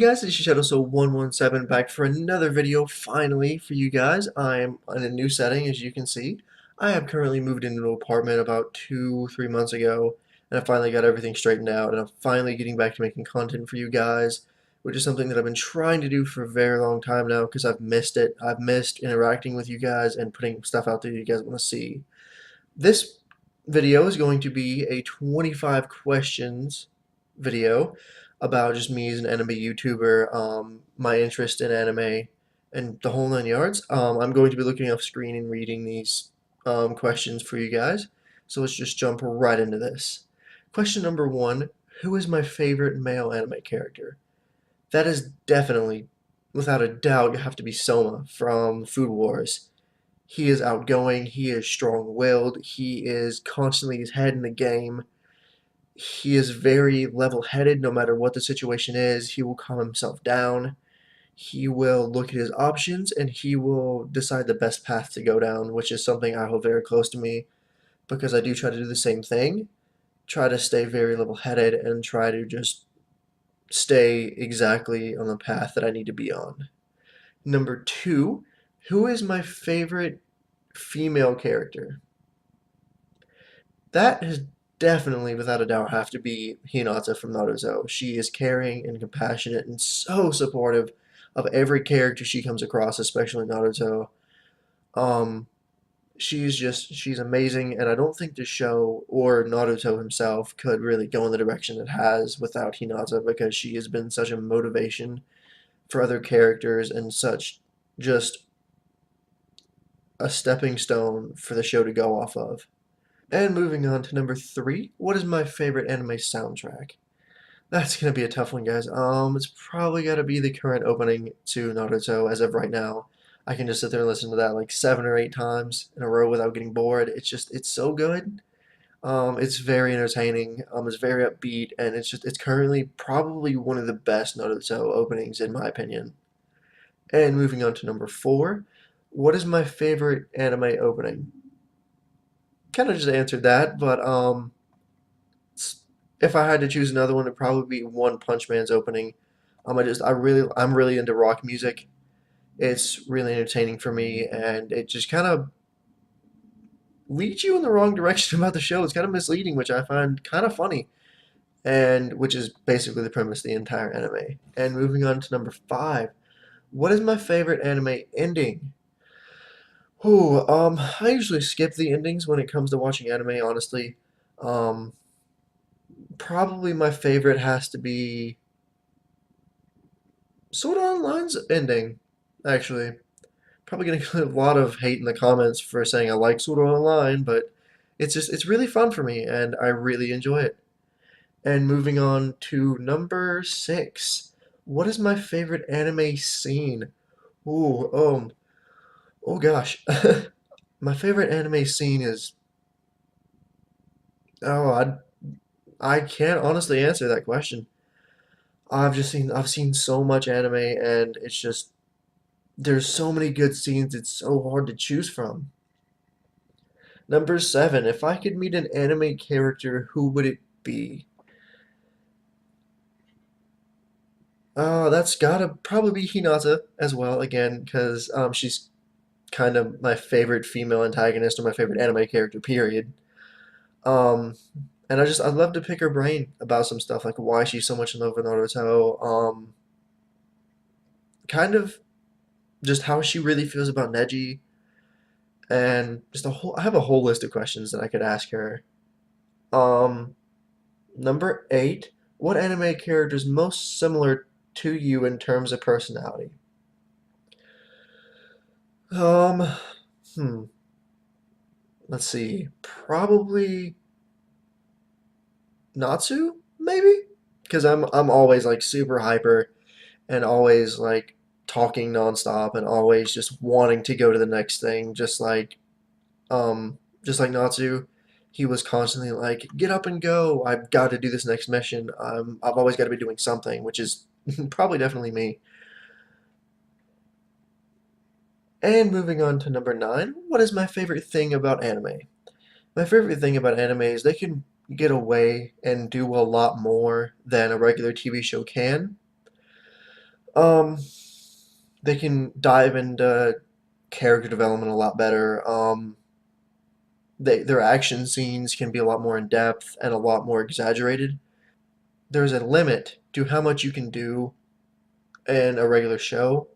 Guys, it's Shadow117 back for another video finally for you guys. I'm in a new setting, as you can see. I have currently moved into an apartment about 2-3 months ago, and I finally got everything straightened out, and I'm finally getting back to making content for you guys, which is something that I've been trying to do for a very long time now because I've missed it. I've missed interacting with you guys and putting stuff out there you guys want to see. This video is going to be a 25 questions video about just me as an anime YouTuber, my interest in anime, and the whole nine yards. I'm going to be looking off screen and reading these questions for you guys. So let's just jump right into this. Question number one, who is my favorite male anime character? That is definitely, without a doubt, have to be Soma from Food Wars. He is outgoing, he is strong-willed, he is constantly his head in the game. He is very level-headed no matter what the situation is. He will calm himself down. He will look at his options and he will decide the best path to go down, which is something I hold very close to me because I do try to do the same thing. Try to stay very level-headed and try to just stay exactly on the path that I need to be on. Number two, who is my favorite female character? That has definitely, without a doubt, have to be Hinata from Naruto. She is caring and compassionate and so supportive of every character she comes across, especially Naruto. Um, she's amazing, and I don't think the show or Naruto himself could really go in the direction it has without Hinata because she has been such a motivation for other characters and such just a stepping stone for the show to go off of. And moving on to number three, what is my favorite anime soundtrack? That's gonna be a tough one, guys. It's probably gotta be the current opening to Naruto as of right now. I can just sit there and listen to that like 7 or 8 times in a row without getting bored. It's so good. It's very entertaining. It's very upbeat, and it's currently probably one of the best Naruto openings in my opinion. And moving on to number four, what is my favorite anime opening? Kind of just answered that, but if I had to choose another one, it'd probably be One Punch Man's opening. I'm really into rock music. It's really entertaining for me, and it just kind of leads you in the wrong direction about the show. It's kind of misleading, which I find kind of funny, and which is basically the premise of the entire anime. And moving on to number five, what is my favorite anime ending? I usually skip the endings when it comes to watching anime, honestly. Um, Probably my favorite has to be Sword Art Online's ending, actually. Probably gonna get a lot of hate in the comments for saying I like Sword Art Online, but it's really fun for me and I really enjoy it. And moving on to number six. What is my favorite anime scene? Ooh, oh gosh. My favorite anime scene is oh I can't honestly answer that question. I've seen so much anime and it's just there's so many good scenes, it's so hard to choose from. Number seven, if I could meet an anime character, who would it be? That's gotta probably be Hinata as well, again, because she's kind of my favorite female antagonist or my favorite anime character, period. Um, and I'd love to pick her brain about some stuff, like why she's so much in love with Naruto, kind of just how she really feels about Neji, and just I have a whole list of questions that I could ask her. Um, Number eight, what anime character is most similar to you in terms of personality? Um, hmm, let's see. Probably Natsu, maybe? Because I'm always like super hyper and always like talking nonstop and always just wanting to go to the next thing, just like Natsu. He was constantly like, get up and go. I've got to do this next mission. I've always got to be doing something, which is probably definitely me. And moving on to number nine, what is my favorite thing about anime? My favorite thing about anime is they can get away and do a lot more than a regular TV show can. Um, they can dive into character development a lot better. Their action scenes can be a lot more in depth and a lot more exaggerated. There's a limit to how much you can do in a regular show.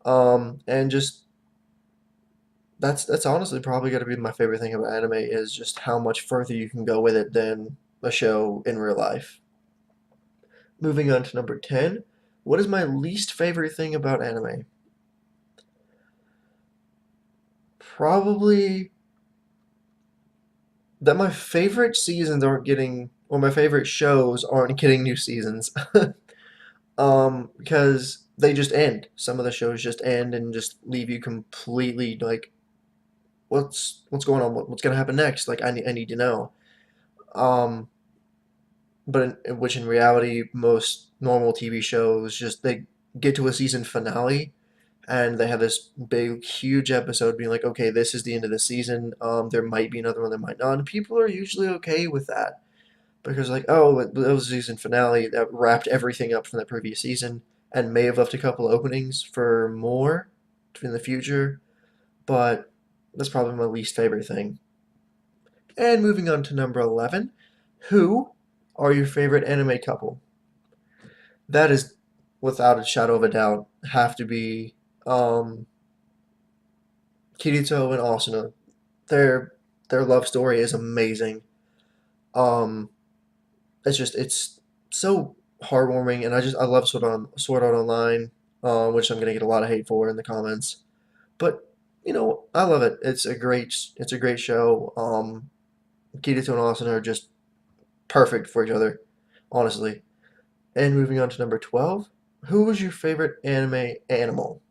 And just that's honestly probably going to be my favorite thing about anime is just how much further you can go with it than a show in real life. Moving on to number 10. What is my least favorite thing about anime? Probably that my favorite seasons aren't getting, or my favorite shows aren't getting new seasons. Because they just end. Some of the shows just end and just leave you completely like, what's going on? What's gonna happen next? Like, I need to know. Um, but which in reality, most normal TV shows just they get to a season finale and they have this big, huge episode being like, okay, this is the end of the season. There might be another one, there might not. And people are usually okay with that because, like, oh, it was the season finale that wrapped everything up from the previous season and may have left a couple openings for more in the future, but that's probably my least favorite thing. And moving on to number 11, who are your favorite anime couple? That is, without a shadow of a doubt, have to be um, Kirito and Asuna. Their their love story is amazing. Um, it's so heartwarming, and I love Sword Art Online, which I'm gonna get a lot of hate for in the comments. But I love it. It's a great show. Kirito and Asuna are just perfect for each other, honestly. And moving on to number 12, who was your favorite anime animal?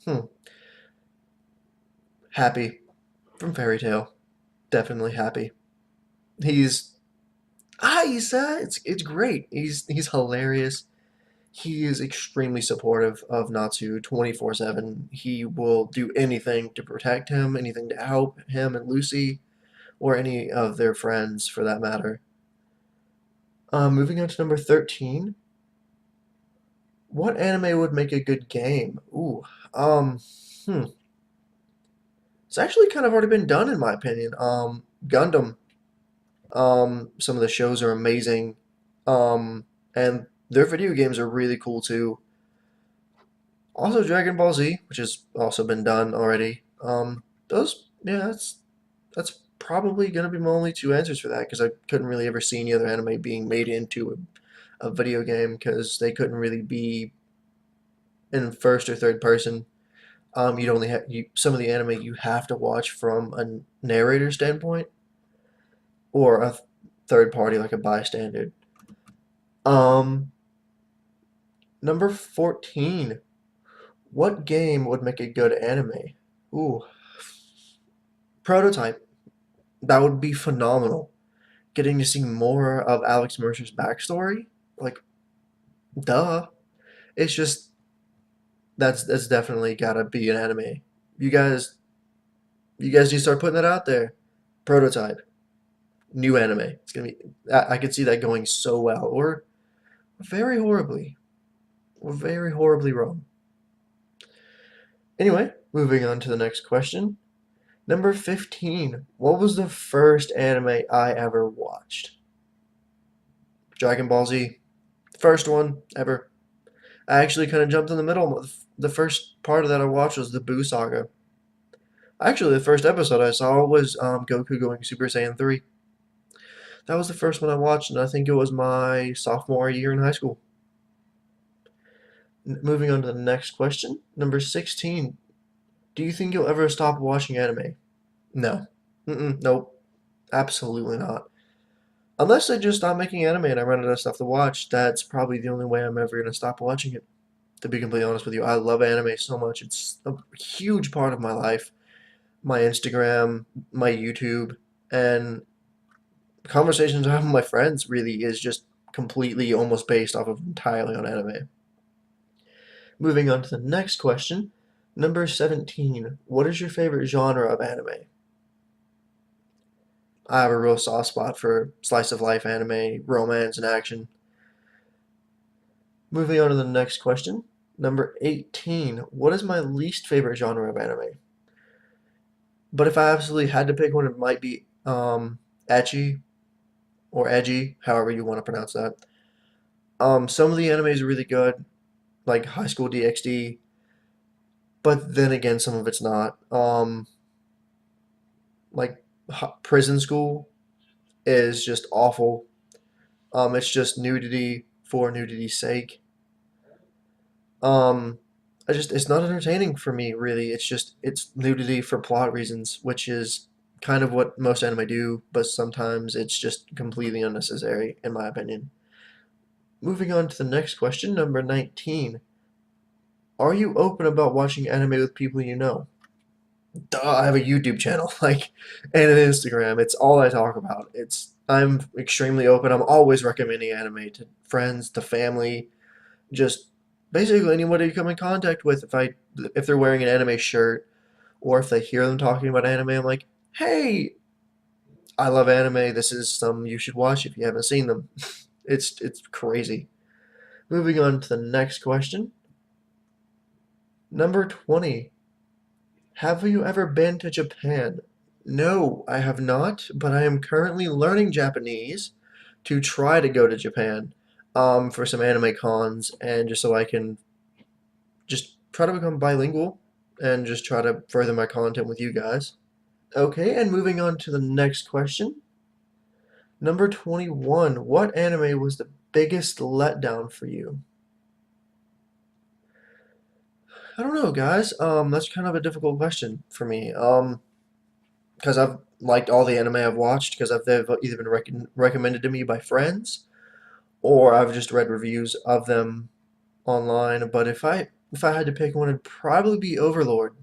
Hmm, Happy from Fairy Tail. Definitely Happy. He's it's great. He's hilarious. He is extremely supportive of Natsu 24/7. He will do anything to protect him, anything to help him and Lucy, or any of their friends for that matter. Moving on to number 13. What anime would make a good game? Ooh, um, hmm. It's actually kind of already been done in my opinion. Gundam. Some of the shows are amazing. And their video games are really cool too. Also Dragon Ball Z, which has also been done already. Yeah, that's probably gonna be my only two answers for that because I couldn't really ever see any other anime being made into a video game because they couldn't really be in first or third person. You'd only have some of the anime you have to watch from a narrator standpoint or a third party like a bystander. Um, Number 14. What game would make a good anime? Ooh, Prototype. That would be phenomenal. Getting to see more of Alex Mercer's backstory, like, duh. It's just that's definitely gotta be an anime. You guys, you guys need to start putting that out there. Prototype, new anime. It's gonna be. I could see that going so well, or very horribly, or very horribly wrong. Anyway, moving on to the next question. Number 15. What was the first anime I ever watched? Dragon Ball Z. First one ever. I actually kind of jumped in the middle. The first part of that I watched was the Buu Saga. Actually, the first episode I saw was Goku going Super Saiyan 3. That was the first one I watched, and I think it was my sophomore year in high school. Moving on to the next question. Number 16. Do you think you'll ever stop watching anime? No. Nope. Absolutely not. Unless they just stop making anime and I run out of stuff to watch, that's probably the only way I'm ever going to stop watching it. To be completely honest with you, I love anime so much. It's a huge part of my life. My Instagram, my YouTube, and conversations I have with my friends really is just completely almost based off of entirely on anime. Moving on to the next question. Number 17. What is your favorite genre of anime? I have a real soft spot for slice of life anime, romance, and action. Moving on to the next question. Number 18. What is my least favorite genre of anime? But if I absolutely had to pick one, it might be ecchi or edgy, however you want to pronounce that. Some of the animes are really good, like High School DxD, but then again, some of it's not. Like Prison School is just awful. It's just nudity for nudity's sake. Um, it's not entertaining for me really. It's nudity for plot reasons, which is kind of what most anime do, but sometimes it's just completely unnecessary in my opinion. Moving on to the next question, number 19. Are you open about watching anime with people you know? Duh, I have a YouTube channel, like, and an Instagram. It's all I talk about. I'm extremely open. I'm always recommending anime to friends, to family, just basically anybody you come in contact with. If they're wearing an anime shirt or if they hear them talking about anime, I'm like, hey, I love anime. This is some you should watch if you haven't seen them. It's crazy. Moving on to the next question. Number 20. Have you ever been to Japan? No, I have not, but I am currently learning Japanese to try to go to Japan for some anime cons and just so I can just try to become bilingual and just try to further my content with you guys. Okay, and moving on to the next question. Number 21. What anime was the biggest letdown for you? I don't know, guys. That's kind of a difficult question for me. Because I've liked all the anime I've watched because they've either been recommended to me by friends or I've just read reviews of them online. But if I had to pick one, it'd probably be Overlord.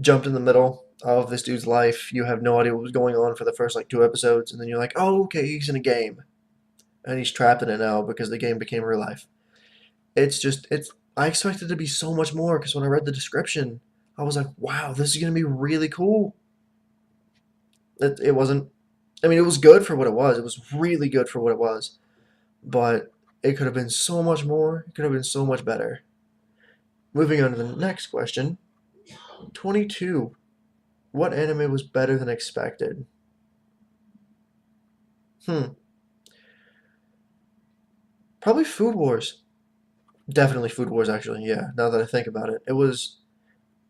Jumped in the middle of this dude's life. You have no idea what was going on for the first like 2 episodes, and then you're like, oh, okay, he's in a game, and he's trapped in it now because the game became real life. It's. I expected it to be so much more because when I read the description, I was like, wow, this is gonna be really cool. It wasn't. I mean, it was good for what it was. It was really good for what it was, but it could have been so much more. It could have been so much better. Moving on to the next question. 22. What anime was better than expected? Hmm. Probably Food Wars. Definitely Food Wars, actually. Yeah, now that I think about it.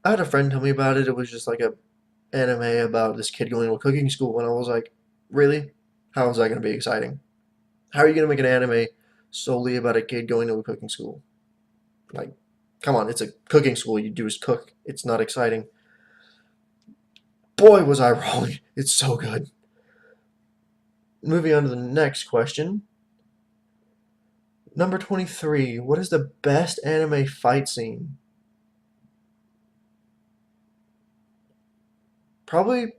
I had a friend tell me about it. It was just like a anime about this kid going to a cooking school, and I was like, really? How is that going to be exciting? How are you going to make an anime solely about a kid going to a cooking school? Like, come on, it's a cooking school. You do is cook. It's not exciting. Boy, was I wrong. It's so good. Moving on to the next question. Number 23. What is the best anime fight scene? Probably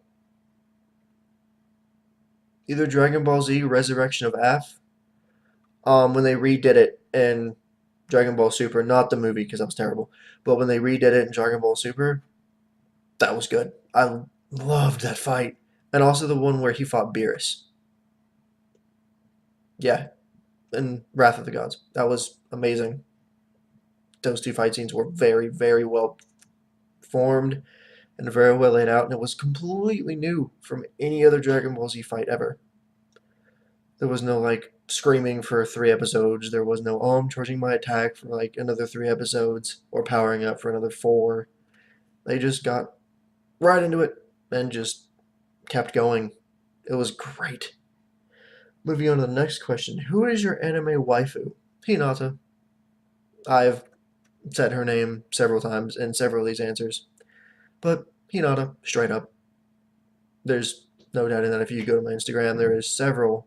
either Dragon Ball Z Resurrection of F, when they redid it in Dragon Ball Super, not the movie because that was terrible, but when they redid it in Dragon Ball Super, that was good. I loved that fight. And also the one where he fought Beerus. Yeah, in Wrath of the Gods. That was amazing. Those two fight scenes were very, very well formed and very well laid out, and it was completely new from any other Dragon Ball Z fight ever. There was no like screaming for 3 episodes. There was no, oh, I'm charging my attack for like another 3 episodes or powering up for another four. They just got right into it and just kept going. It was great. Moving on to the next question. Who is your anime waifu? Hinata. I've said her name several times in several of these answers. But Hinata, straight up. There's no doubting that if you go to my Instagram, there is several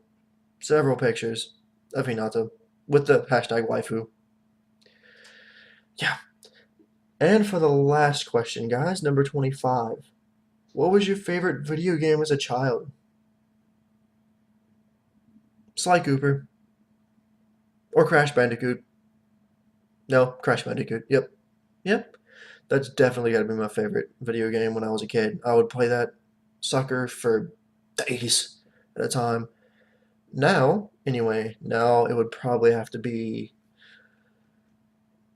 pictures of Hinata with the hashtag waifu. Yeah. And for the last question, guys, number 25. What was your favorite video game as a child? Sly Cooper. Or Crash Bandicoot. No, Crash Bandicoot. Yep. Yep. That's definitely got to be my favorite video game when I was a kid. I would play that sucker for days at a time. Now, Anyway, now it would probably have to be,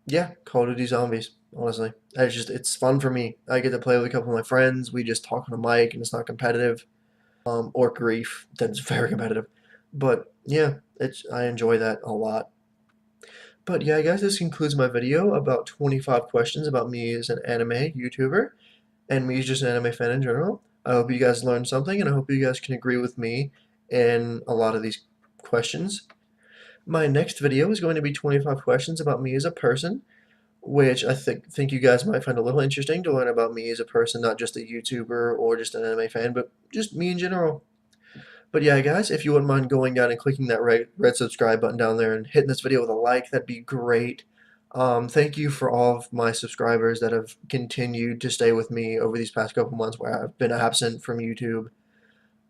yeah, Call of Duty Zombies, honestly. It's fun for me. I get to play with a couple of my friends. We just talk on a mic and it's not competitive. Or Grief, that's very competitive. But yeah, I enjoy that a lot. But yeah, guys, this concludes my video about 25 questions about me as an anime YouTuber and me as just an anime fan in general. I hope you guys learned something, and I hope you guys can agree with me in a lot of these questions. My next video is going to be 25 questions about me as a person, which I think you guys might find a little interesting to learn about me as a person, not just a YouTuber or just an anime fan, but just me in general. But yeah, guys, if you wouldn't mind going down and clicking that red subscribe button down there and hitting this video with a like, that'd be great. Thank you for all of my subscribers that have continued to stay with me over these past couple months where I've been absent from YouTube.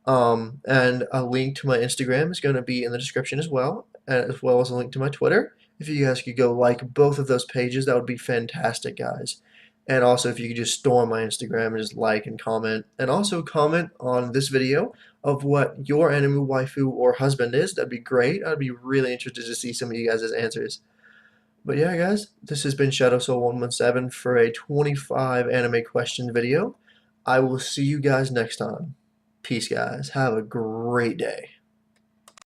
And a link to my Instagram is going to be in the description as well as a link to my Twitter. If you guys could go like both of those pages, that would be fantastic, guys. And also, if you could just storm my Instagram and just like and comment. And also comment on this video of what your anime waifu or husband is. That'd be great. I'd be really interested to see some of you guys' answers. But yeah, guys, this has been ShadowSoul117 for a 25 anime question video. I will see you guys next time. Peace, guys. Have a great day.